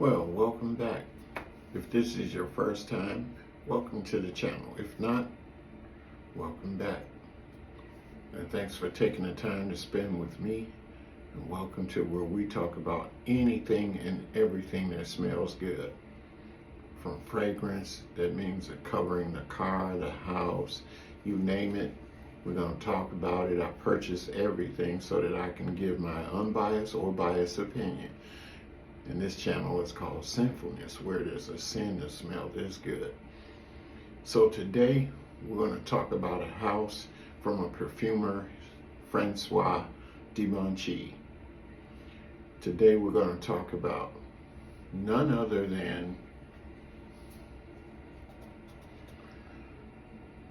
Well, welcome back. If this is your first time, welcome to the channel. If not, welcome back. And thanks for taking the time to spend with me. And welcome to where we talk about anything and everything that smells good. From fragrance, that means covering the car, the house, you name it. We're going to talk about it. I purchase everything so that I can give my unbiased or biased opinion. And this channel is called Sinfulness, where there's a sin to smell this good. So today we're going to talk about a house from a perfumer, Francois Dimanche. Today we're going to talk about none other than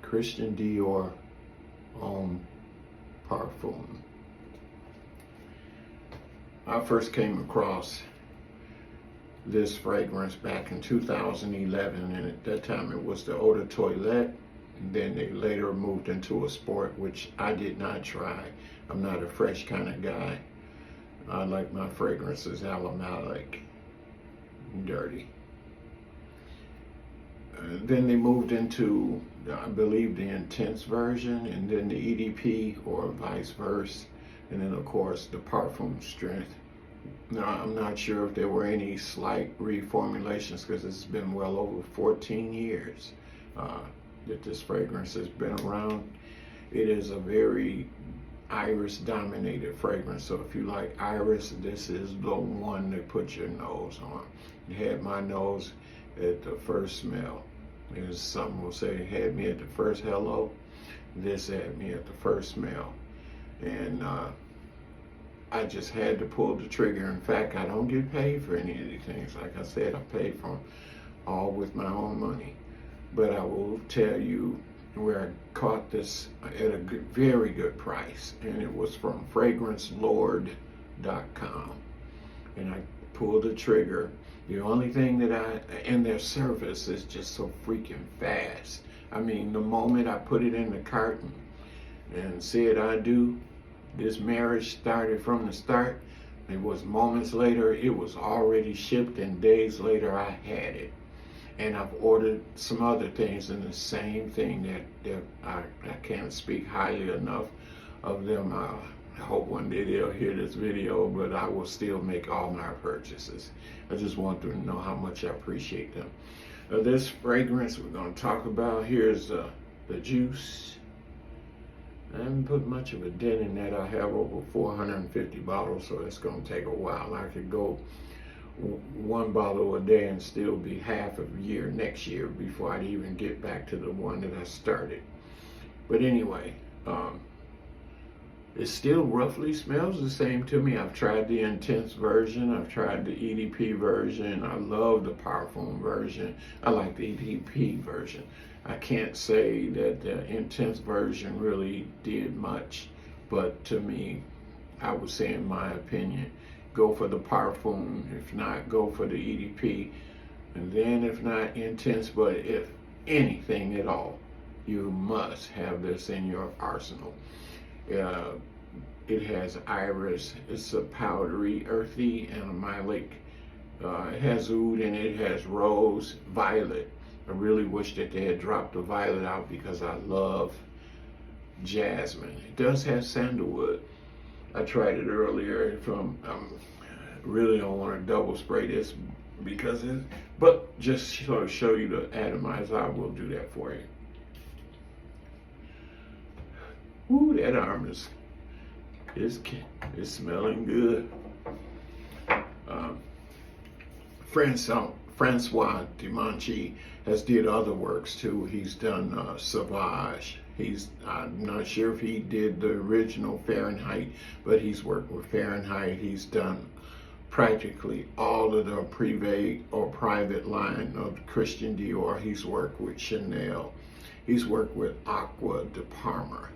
Christian Dior Homme Parfum. I first came across this fragrance back in 2011, and at that time it was the eau de toilette, and then they later moved into a sport, which I did not try. I'm not a fresh kind of guy. I like my fragrances aromatic, dirty. Then they moved into, I believe, the intense version, and then the EDP, or vice versa, and then of course the parfum strength. Now, I'm not sure if there were any slight reformulations, because it's been well over 14 years that this fragrance has been around. It is a very iris dominated fragrance, so if you like iris, this is the one to put your nose on. It had my nose at the first smell. As some will say, it had me at the first hello. This had me at the first smell. And I just had to pull the trigger. In fact, I don't get paid for any of these things. Like I said, I paid for them all with my own money. But I will tell you where I caught this at a very good price. And it was from FragranceLord.com. And I pulled the trigger. The only thing and their service is just so freaking fast. I mean, the moment I put it in the carton and said I do, this marriage started from the start. It was moments later, it was already shipped, and days later I had it. And I've ordered some other things, and the same thing that I can't speak highly enough of them. I hope one day they'll hear this video, but I will still make all my purchases. I just want them to know how much I appreciate them. This fragrance we're going to talk about, here's the juice. I haven't put much of a dent in that. I have over 450 bottles, so it's going to take a while. I could go one bottle a day and still be half a year next year before I'd even get back to the one that I started. But anyway, it still roughly smells the same to me. I've tried the intense version. I've tried the EDP version. I love the Parfum version. I like the EDP version. I can't say that the intense version really did much, but to me, I would say, in my opinion, go for the Parfum. If not, go for the EDP. And then if not intense, but if anything at all, you must have this in your arsenal. It has iris. It's a powdery, earthy, animalic. It has oud in it. It has rose, violet. I really wish that they had dropped the violet out, because I love jasmine. It does have sandalwood. I tried it earlier from, really don't want to double spray this because but just sort of show you the atomizer, I will do that for you. Ooh, that arm is smelling good. Francois Dimanche has did other works too. He's done Sauvage. I'm not sure if he did the original Fahrenheit, but he's worked with Fahrenheit. He's done practically all of the privé or private line of Christian Dior. He's worked with Chanel. He's worked with Aqua de Parma.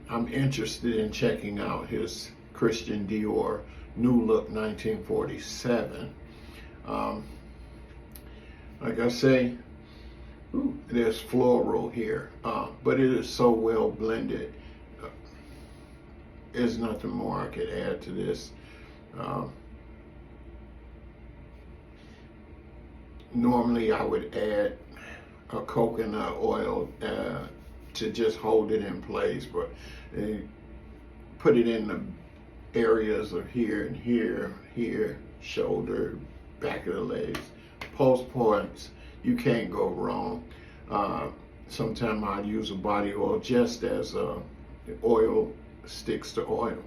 I'm interested in checking out his Christian Dior New Look 1947. Like I say, there's floral here, but it is so well blended. There's nothing more I could add to this. normally I would add a coconut oil to just hold it in place, but put it in the areas of here and here, here, shoulder, back of the legs, pulse points. You can't go wrong. Sometimes I use a body oil just as oil sticks to oil,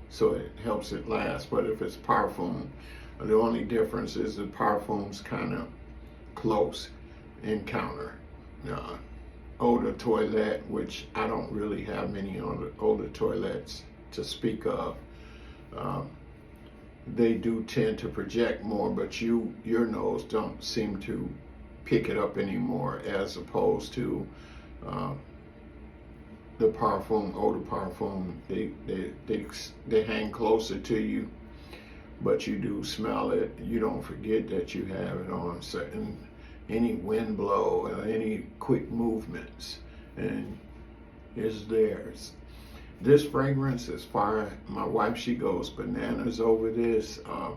so it helps it last. But if it's Parfum, the only difference is the Parfum's kind of close encounter. Eau de toilette, which I don't really have many eau de toilettes to speak of. They do tend to project more, but your nose don't seem to pick it up anymore, as opposed to the Parfum, eau de parfum. They hang closer to you, but you do smell it. You don't forget that you have it on. Any wind blow or any quick movements, and it's theirs. This fragrance is fire. My wife, she goes bananas over this. A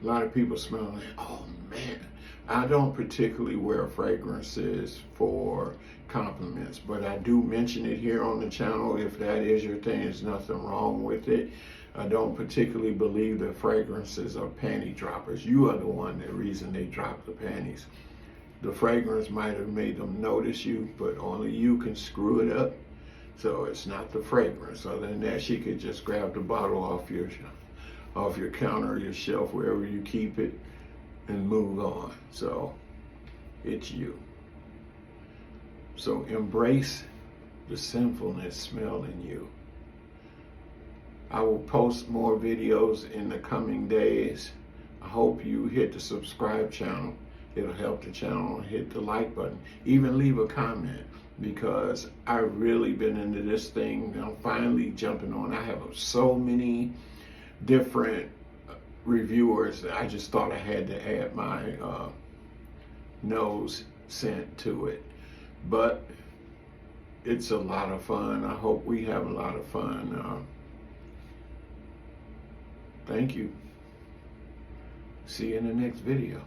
lot of people smell it. Oh man, I don't particularly wear fragrances for compliments, but I do mention it here on the channel. If that is your thing, there's nothing wrong with it. I don't particularly believe that fragrances are panty droppers. You are the one, the reason they drop the panties. The fragrance might have made them notice you, but only you can screw it up. So it's not the fragrance. Other than that, she could just grab the bottle off your counter or your shelf, wherever you keep it, and move on. So it's you. So embrace the sinfulness smell in you. I will post more videos in the coming days. I hope you hit the subscribe channel. It'll help the channel. Hit the like button. Even leave a comment, because I've really been into this thing. I'm finally jumping on. I have so many different reviewers that I just thought I had to add my nose scent to it. But it's a lot of fun. I hope we have a lot of fun. Thank you. See you in the next video.